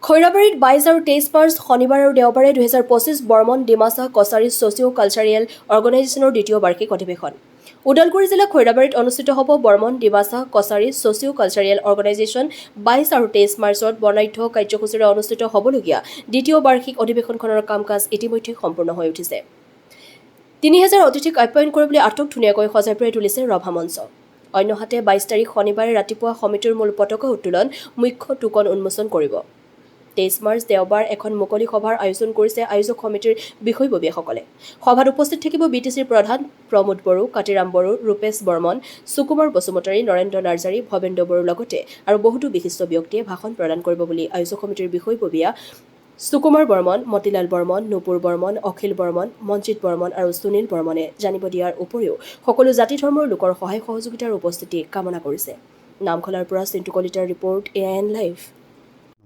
খৈৰাবাৰীত 22 আৰু 23 মাৰ্চ শনিবাৰ আৰু দেওবাৰে 2025 বৰ্মন ডিমাছা কছাৰী ছ'চিঅ' কালচাৰেল অৰ্গেনাইজেশ্যনৰ দ্বিতীয় বাৰ্ষিক অধিৱেশন। ওদালগুৰি জিলা খৈৰাবাৰীত অনুষ্ঠিত হ'ব Barman Dimasa Kachari socio' cultural organisation 22 আৰু 23 মাৰ্চত বৰ্ণাঢ্য কাৰ্যসূচীৰে অনুষ্ঠিত হ'বলগীয়া দ্বিতীয় বাৰ্ষিক অধিৱেশনখনৰ কাম কাজ ইতিমধ্যে সম্পূৰ্ণ হৈ উঠিছে। 3000 অতিথিক আপ্যায়ন কৰিবলৈ আটক ধুনীয়াকৈ সজাই পৰাই তুলিছে ৰভা মঞ্চ। অন্যহাতে 22 তাৰিখ শনিবাৰে ৰাতিপুৱা সমিতিৰ মূল পতাকা উত্তোলন মুখ্য টোকন উন্মোচন কৰিব। 23 মাৰ্চ দেওবাৰ এখন মুকলি সভাৰ আয়োজন কৰিছে আয়োজক সমিতিৰ বিষয়ববীয়াসকলে। সভাত উপস্থিত থাকিব বিটিচিৰ প্ৰধান প্ৰমোদ বড়ো, কাতিৰাম বড়ো, ৰূপেশ বৰ্মন, সুকুমাৰ বসুমতাৰী, নৰেন্দ্ৰ নাৰ্জাৰী, ভৱেন্দ্ৰ বড়োৰ লগতে আৰু বহুতো বিশিষ্ট ব্যক্তিয়ে ভাষণ প্ৰদান কৰিব বুলি আয়োজক সমিতিৰ বিষয়ববীয়া সুকুমাৰ বৰ্মন, মতিলাল বৰ্মন, নুপুৰ বৰ্মন, অখিল বৰ্মন, মঞ্জিত বৰ্মন আৰু সুনীল বৰ্মনে জানিব দিয়াৰ উপৰিও সকলো জাতি ধৰ্মৰ লোকৰ সহায় সহযোগিতাৰ উপস্থিতি কামনা কৰিছে। নামখলাৰ পৰা চিন্তু কলিতাৰ ৰিপৰ্ট AIN লাইভ।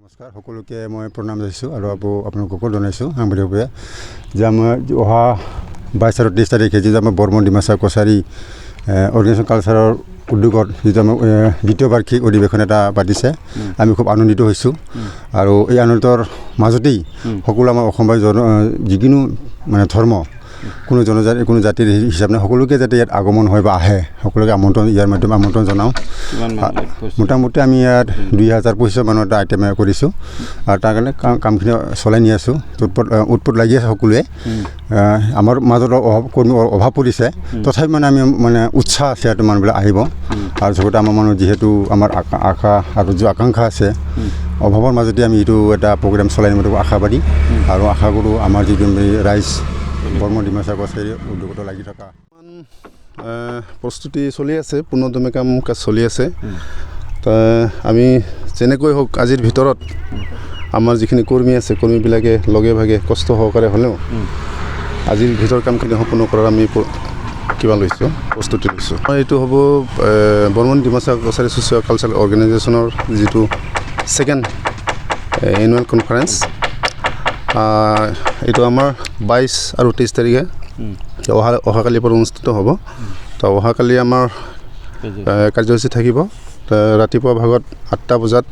নমস্কাৰ, সকলোকে মই প্ৰণাম জনাইছোঁ আৰু আপোনালোককো জনাইছোঁ সাংবাদিকভাৱে যে আমাৰ অহা 22 আৰু 23 তাৰিখে যিটো আমাৰ বৰ্মন ডিমাছা কছাৰী অৰ্গেনাইজেশ্যন কালচাৰৰ উদ্যোগত যিটো আমাৰ দ্বিতীয় বাৰ্ষিক অধিৱেশন এটা পাতিছে, আমি খুব আনন্দিত হৈছোঁ। আৰু এই আনন্দৰ মাজতেই সকলো আমাৰ অসমবাসী যিকোনো ধৰ্ম কোনো জাতিৰ হিচাপ নাই, সকলোকে যাতে ইয়াত আগমন হয় বা আহে, সকলোকে ইয়াৰ মাধ্যমে আমন্ত্ৰণ জনাওঁ। মোটামুটি আমি ইয়াত 2025 মানৰ এটা আইটেম কৰিছোঁ আৰু তাৰ কাৰণে কামখিনি চলাই নি আছোঁ। উৎপত লাগি আছে সকলোৱে। আমাৰ মাজত কৰ্মীৰ অভাৱ পৰিছে, তথাপি আমি উৎসাহ আছে ইয়াত মানুহবিলাক আহিব। আৰু লগতে আমাৰ মানুহ যিহেতু আমাৰ আশা আৰু যি আকাংক্ষা আছে, অভাৱৰ মাজতে আমি এইটো এটা প্ৰগ্ৰেম চলাই নিব আশাবাদী আৰু আশা কৰোঁ আমাৰ যিটো ৰাইজ বৰ্মন ডিমাছা কছাৰী উদ্যোগত লাগি থকা প্ৰস্তুতি চলি আছে, পূৰ্ণদমে কাম কাজ চলি আছে। আমি যেনেকৈ হওক আজিৰ ভিতৰত আমাৰ যিখিনি কৰ্মী আছে, কৰ্মীবিলাকে লগে ভাগে কষ্ট সহকাৰে হ'লেও আজিৰ ভিতৰৰ কামখিনি সম্পূৰ্ণ কৰাৰ আমি প্ৰস্তুতি লৈছোঁ। এইটো হ'ব বৰ্মন ডিমাছা কছাৰী ছ'চিঅ' কালচাৰেল অৰ্গেনাইজেশ্যনৰ যিটো ছেকেণ্ড এনুৱেল কনফাৰেঞ্চ। এইটো আমাৰ 22 আৰু 23 তাৰিখে অহাকালিৰ পৰা অনুষ্ঠিত হ'ব। তো অহাকালি আমাৰ কাৰ্যসূচী থাকিব। ৰাতিপুৱা ভাগত 8টা বজাত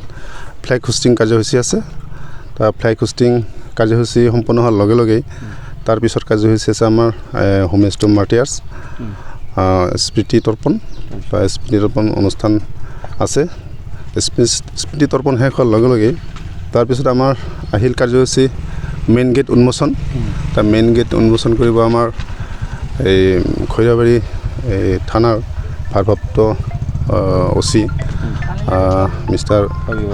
ফ্লেগ হোষ্টিং কাৰ্যসূচী আছে। ফ্লেগ হোষ্টিং কাৰ্যসূচী সম্পন্ন হোৱাৰ লগে লগেই তাৰপিছত কাৰ্যসূচী আছে আমাৰ হোমেজ টু মাৰ্টিয়াৰ্ছ, স্মৃতি তৰ্পণ অনুষ্ঠান আছে। স্মৃতি তৰ্পণ শেষ হোৱাৰ লগে লগেই তাৰপিছত আমাৰ আহিল কাৰ্যসূচী মেইন গেট উন্মোচন। মেইন গেট উন্মোচন কৰিব আমাৰ এই খৈৰাবাৰী থানাৰ ভাৰপ্ৰাপ্ত OC মিষ্টাৰ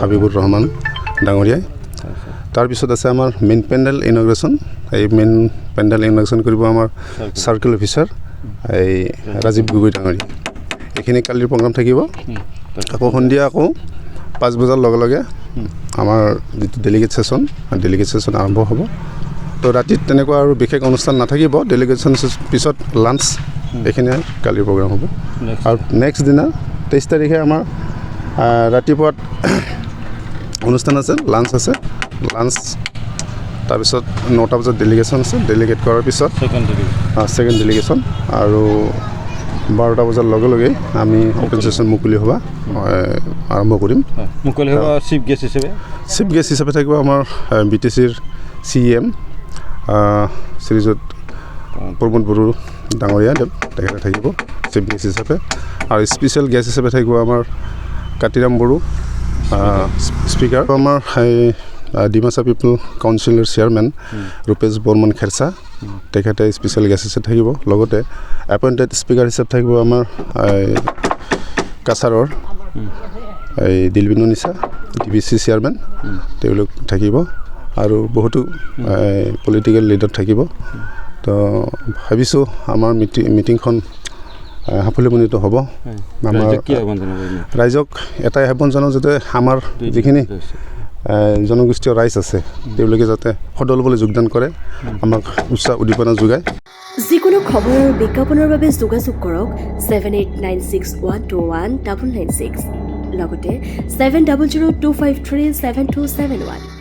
হাবিবুৰ ৰহমান ডাঙৰীয়াই। তাৰপিছত আছে আমাৰ মেইন পেণ্ডেল ইনগ্ৰেশ্যন। এই মেইন পেণ্ডেল ইনগ্ৰেশ্যন কৰিব আমাৰ চাৰ্কেল অফিচাৰ এই ৰাজীৱ গগৈ ডাঙৰীয়া। এইখিনি কালিৰ প্ৰগ্ৰাম থাকিব। আকৌ সন্ধিয়া 5 বজাৰ লগে লগে আমাৰ যিটো ডেলিগেট ছেশ্যন আৰম্ভ হ'ব। তো ৰাতিত তেনেকুৱা আৰু বিশেষ অনুষ্ঠান নাথাকিব। ডেলিগেশ্যন পিছত লাঞ্চ, এইখিনিয়ে কালিৰ প্ৰগ্ৰাম হ'ব। আৰু নেক্সট দিনা 23 তাৰিখে আমাৰ ৰাতিপুৱাত অনুষ্ঠান আছে, লাঞ্চ আছে। তাৰপিছত 9টা বজাত ডেলিগেশ্যন আছে। ডেলিগেট কৰাৰ পিছত ছেকেণ্ড ডেলিগেশ্যন আৰু 12টা বজাৰ লগে লগেই আমি অপেন ছেশ্যন মুকলি সভা আৰম্ভ কৰিম। মুকলি সভা চিফ গেষ্ট হিচাপে থাকিব আমাৰ BTCৰ CEM শ্ৰীযুত প্ৰমোদ বড়ো ডাঙৰীয়া তেখেতে থাকিব চিফ গেষ্ট হিচাপে। আৰু স্পেচিয়েল গেষ্ট হিচাপে থাকিব আমাৰ কাতিৰাম বড়ো স্পীকাৰ। আমাৰ ডিমাছা পিপল কাউন্সিলৰ চেয়াৰমেন ৰূপেশ বৰ্মন খেৰচা, তেখেতে স্পেচিয়েল গেষ্ট হিচাপে থাকিব। লগতে এপইণ্টেড স্পীকাৰ হিচাপে থাকিব আমাৰ কাছাৰৰ দিলবিনু নিচা DBC চেয়াৰমেন, তেওঁলোক থাকিব। আৰু বহুতো পলিটিকেল লিডাৰ থাকিব। তো ভাবিছোঁ আমাৰ মিটিংখন সাফল্যমণ্ডিত হ'ব। আমাৰ ৰাইজক এটাই আহ্বান জনাওঁ যাতে আমাৰ যিখিনি জনগোষ্ঠীয় ৰাইজ আছে তেওঁলোকে যাতে সদলবলে যোগদান কৰে, আমাক উৎসাহ উদ্দীপনা যোগায়। যিকোনো খবৰ আৰু বিজ্ঞাপনৰ বাবে যোগাযোগ কৰক 7896121996 লগতে 7002537271।